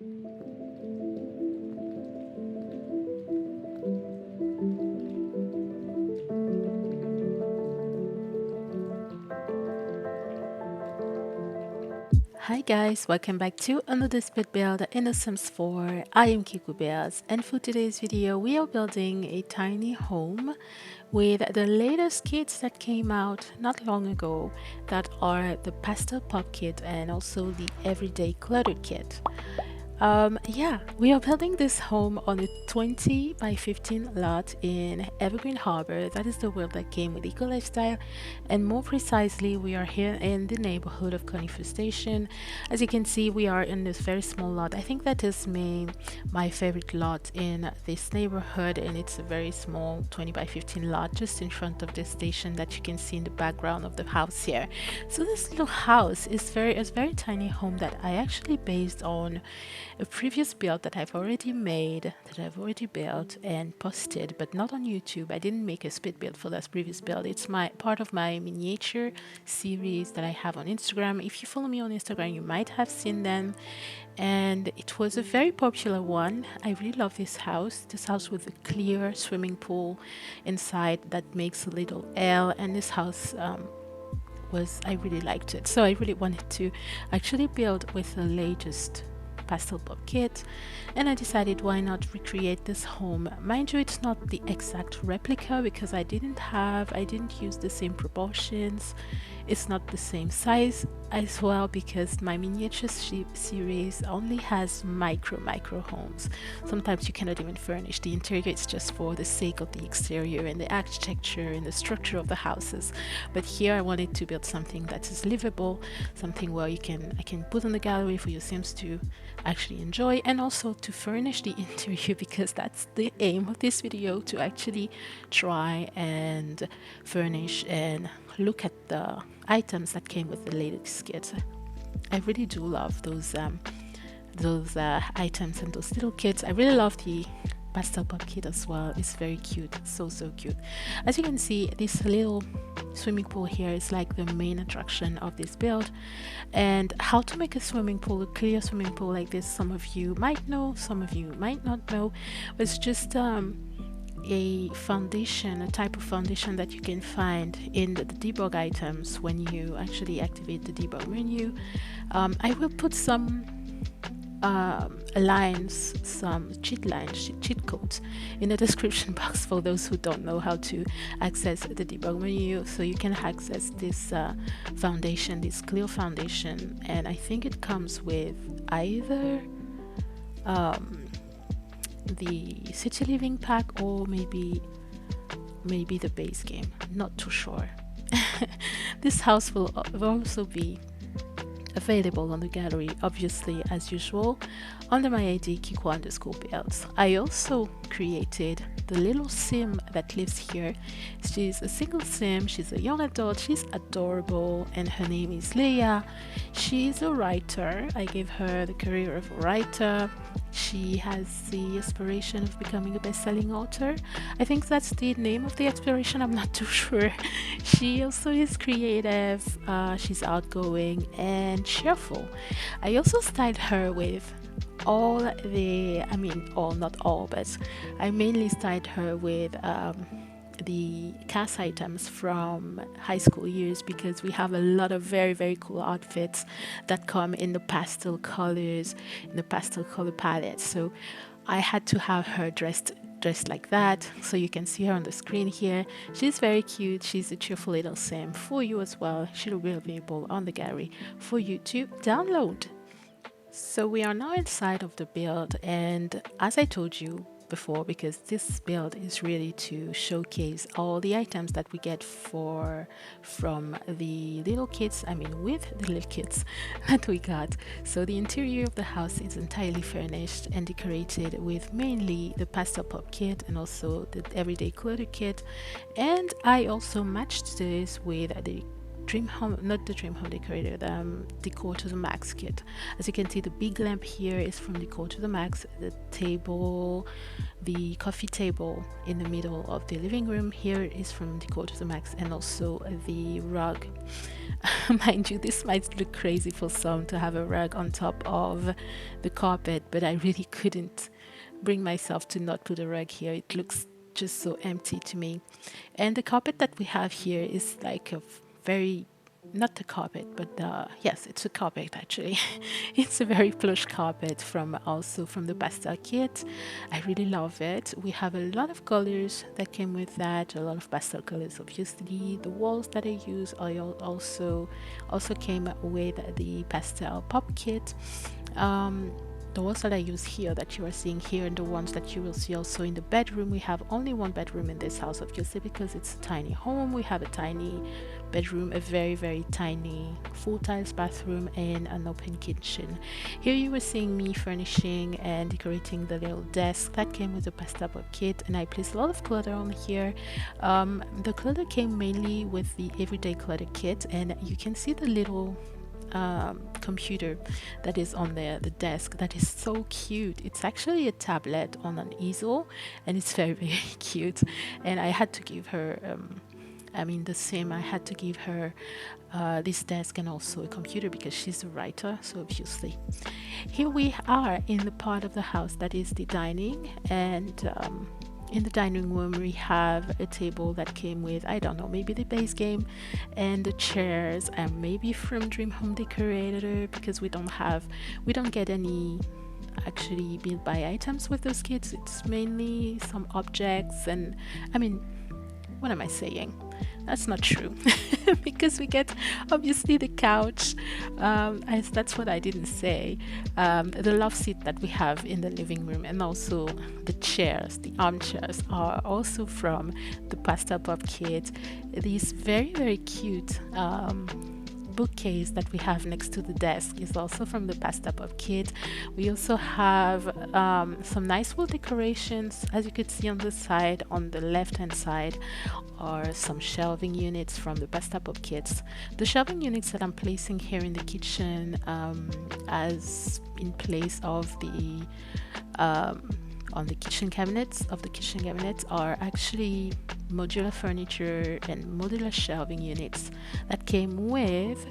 Hi guys, welcome back to another speed build in The Sims 4. I am Kiku Bears, and for today's video we are building a tiny home with the latest kits that came out not long ago, that are the Pastel Pop Kit and also the Everyday Clutter Kit. Yeah, we are building this home on a 20 by 15 lot in Evergreen Harbor. That is the world that came with Eco Lifestyle, and more precisely, we are here in the neighborhood of Conifer Station. As you can see, we are in this very small lot. I think that is my favorite lot in this neighborhood, and it's a very small 20 by 15 lot just in front of the station that you can see in the background of the house here. So this little house is a very tiny home that I actually based on a previous build that I've already made, that I've already built and posted, but not on YouTube. I didn't make a speed build for that previous build. It's my part of my miniature series that I have on Instagram. If you follow me on Instagram, you might have seen them, and it was a very popular one. I really love this house. This house with a clear swimming pool inside that makes a little L, and this house I really liked it. So I really wanted to actually build with the latest Pastel Pop Kit, and I decided why not recreate this home. Mind you, it's not the exact replica because I didn't use the same proportions. It's not the same size as well because my miniature series only has micro homes. Sometimes you cannot even furnish the interior. It's just for the sake of the exterior and the architecture and the structure of the houses. But here I wanted to build something that is livable, something where I can put on the gallery for your Sims to actually enjoy, and also to furnish the interior, because that's the aim of this video, to actually try and furnish and look at the items that came with the latest kit. I really do love those items and those little kits. I really love the Pastel Pop Kit as well. It's very cute, so cute. As you can see, this little swimming pool here is like the main attraction of this build. And how to make a swimming pool, a clear swimming pool like this, some of you might know, some of you might not know. But it's just a foundation, a type of foundation that you can find in the debug items when you actually activate the debug menu. I will put some lines, some cheat codes in the description box for those who don't know how to access the debug menu, so you can access this foundation, this clear foundation. And I think it comes with either the city living pack or maybe the base game. Not too sure. This house will also be available on the gallery, obviously, as usual, under my ID Kiku_builds. I also created the little sim that lives here. She's a single sim, she's a young adult, she's adorable, and her name is Leia. She's a writer. I gave her the career of a writer. She has the aspiration of becoming a best-selling author. I think that's the name of the aspiration, I'm not too sure. She also is creative, she's outgoing and cheerful. I also styled her with not all, but I mainly styled her with the cast items from high school years, because we have a lot of very cool outfits that come in the pastel colors, in the pastel color palette. So I had to have her dressed like that, so you can see her on the screen here. She's very cute. She's a cheerful little sim for you as well. She'll be available on the gallery for you to download. So we are now inside of the build, and as I told you before, because this build is really to showcase all the items that we get from the little kits, with the little kits that we got. So the interior of the house is entirely furnished and decorated with mainly the Pastel Pop Kit and also the Everyday Clutter Kit. And I also matched this with the Dream Home, not the Dream Home decorator, the Decor to the Max kit. As you can see, the big lamp here is from Decor to the Max. The table, the coffee table in the middle of the living room here is from Decor to the Max, and also the rug Mind you, this might look crazy for some to have a rug on top of the carpet, but I really couldn't bring myself to not put a rug here. It looks just so empty to me. And the carpet that we have here is like a very, not the carpet, but yes, it's a carpet actually. It's a very plush carpet from also from the pastel kit. I really love it. We have a lot of colors that came with that, a lot of pastel colors obviously. The walls that I use I also came with the pastel pop kit. The ones that I use here that you are seeing here and the ones that you will see also in the bedroom. We have only one bedroom in this house obviously because it's a tiny home. We have a tiny bedroom, a very tiny full tiles bathroom and an open kitchen. Here you were seeing me furnishing and decorating the little desk that came with the Pastel Pop Kit, and I placed a lot of clutter on here. The clutter came mainly with the Everyday Clutter Kit, and you can see the little computer that is on the desk that is so cute. It's actually a tablet on an easel and it's very cute, and I had to give her the same. I had to give her this desk and also a computer because she's a writer, so obviously. Here we are in the part of the house that is the dining, and in the dining room we have a table that came with, I don't know, maybe the base game and the chairs, and maybe from Dream Home Decorator because we don't get any actually build by items with those kits. It's mainly some objects, and what am I saying? That's not true because we get obviously the couch. That's what I didn't say. The love seat that we have in the living room, and also the chairs, the armchairs, are also from the Pastel Pop Kit. These very cute bookcase that we have next to the desk is also from the Pastel Pop Kit. We also have some nice wall decorations, as you could see on the side, on the left hand side are some shelving units from the Pastel Pop Kits. The shelving units that I'm placing here in the kitchen as in place of the on the kitchen cabinets are actually modular furniture and modular shelving units that came with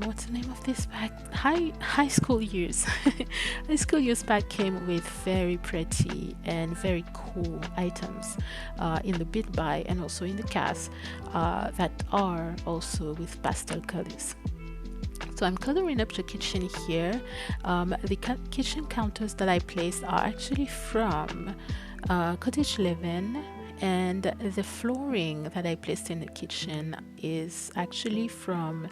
what's the name of this bag? High school years. High school years bag came with very pretty and very cool items in the bit buy and also in the cast that are also with pastel colors. So I'm coloring up the kitchen here. The kitchen counters that I placed are actually from Cottage Living, and the flooring that I placed in the kitchen is actually from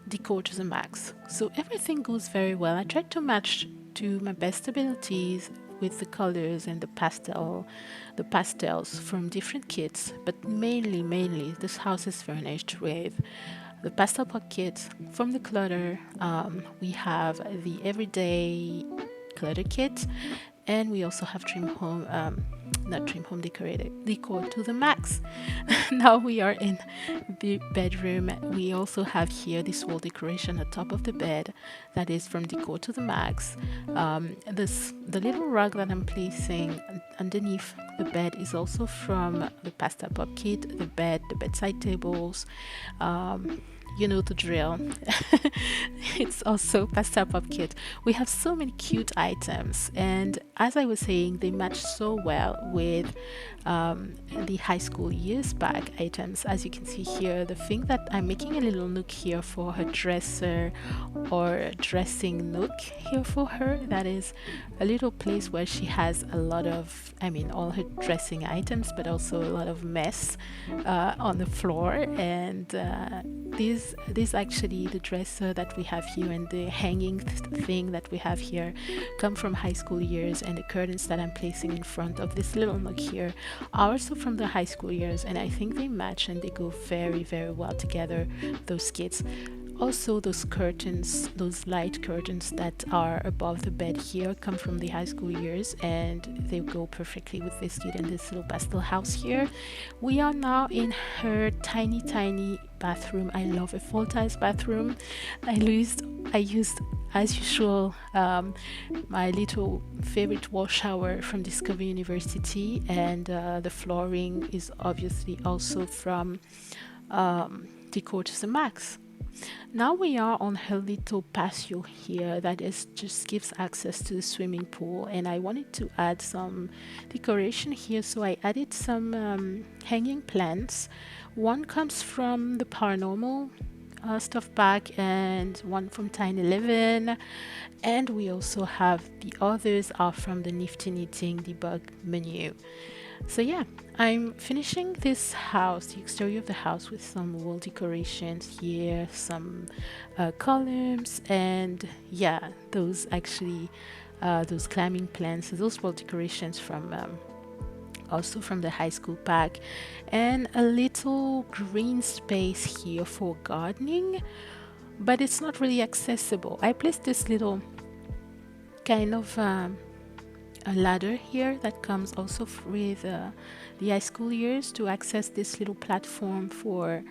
Decor to the Max. So everything goes very well. I tried to match to my best abilities with the colors and the pastels from different kits, but mainly this house is furnished with the Pastel Pop Kit. From the clutter, we have the Everyday Clutter Kit, and we also have Decor to the Max. Now we are in the bedroom. We also have here this wall decoration at top of the bed that is from Decor to the Max. The little rug that I'm placing underneath the bed is also from the Pastel Pop Kit. The bedside tables, you know the drill. It's also Pastel Pop Kit. We have so many cute items, and as I was saying, they match so well with the high school years bag items. As you can see here, the thing that I'm making a little nook here for her dresser, or dressing nook here for her, that is a little place where she has a lot of, all her dressing items, but also a lot of mess on the floor. And this actually, the dresser that we have here and the hanging thing that we have here come from high school years, and the curtains that I'm placing in front of this little nook here are also from the high school years, and I think they match and they go very well together, those kits. Also, those curtains, those light curtains that are above the bed here come from the high school years, and they go perfectly with this kit and this little pastel house here. We are now in her tiny bathroom. I love a full tiles bathroom. I used as usual my little favorite wall shower from Discovery University, and the flooring is obviously also from decor to the max. Now we are on her little patio here that is just gives access to the swimming pool, and I wanted to add some decoration here, so I added some hanging plants. One comes from the paranormal stuff pack and one from Tiny Living, and we also have the others are from the Nifty Knitting debug menu. So yeah, I'm finishing this house, the exterior of the house, with some wall decorations here, some columns, and yeah, those actually those climbing plants, those wall decorations from also from the high school pack, and a little green space here for gardening, but it's not really accessible. I placed this little kind of a ladder here that comes also with the high school years to access this little platform for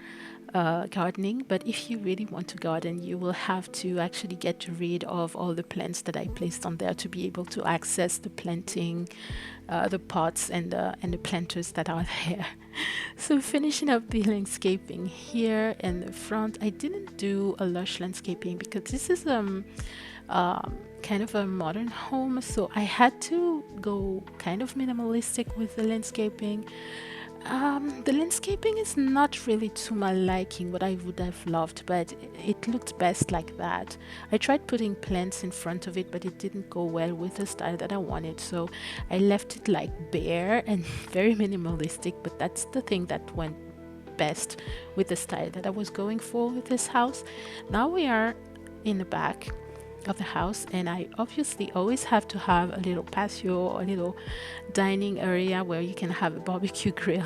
gardening. But if you really want to garden, you will have to actually get rid of all the plants that I placed on there to be able to access the planting, the pots and the planters that are there. So finishing up the landscaping here in the front, I didn't do a lush landscaping because this is kind of a modern home, so I had to go kind of minimalistic with the landscaping. The landscaping is not really to my liking, what I would have loved, but it looked best like that. I tried putting plants in front of it, but it didn't go well with the style that I wanted, so I left it like bare and very minimalistic, but that's the thing that went best with the style that I was going for with this house. Now we are in the back of the house, and I obviously always have to have a little patio or a little dining area where you can have a barbecue grill.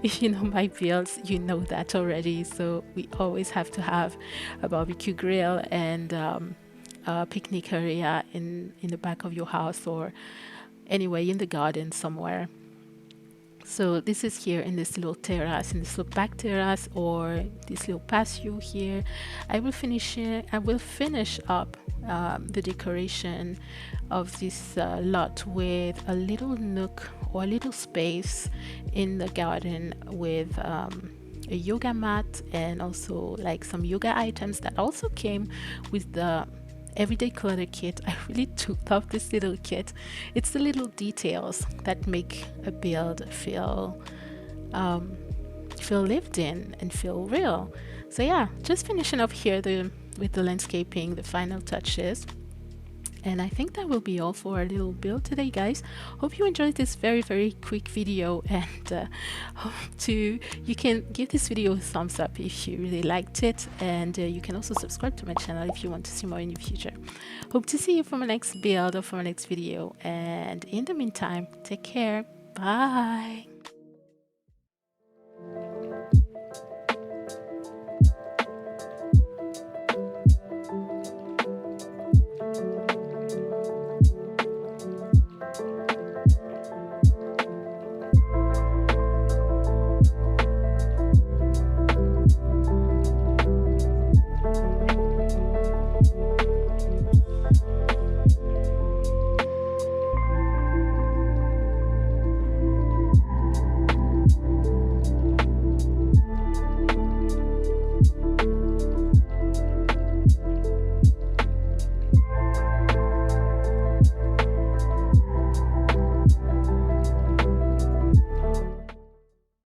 If you know my builds, you know that already. So we always have to have a barbecue grill and a picnic area in the back of your house, or anyway in the garden somewhere. So this is here in this little terrace, in this little back terrace, or this little patio here. I will finish up the decoration of this lot with a little nook or a little space in the garden with a yoga mat, and also like some yoga items that also came with the Everyday Clutter Kit. I really do love this little kit. It's the little details that make a build feel lived in and feel real. So yeah, just finishing up here with the landscaping, the final touches. And I think that will be all for our little build today, guys. Hope you enjoyed this very quick video, and hope you can give this video a thumbs up if you really liked it, and you can also subscribe to my channel if you want to see more in the future. Hope to see you for my next build or for my next video, and in the meantime, take care. Bye.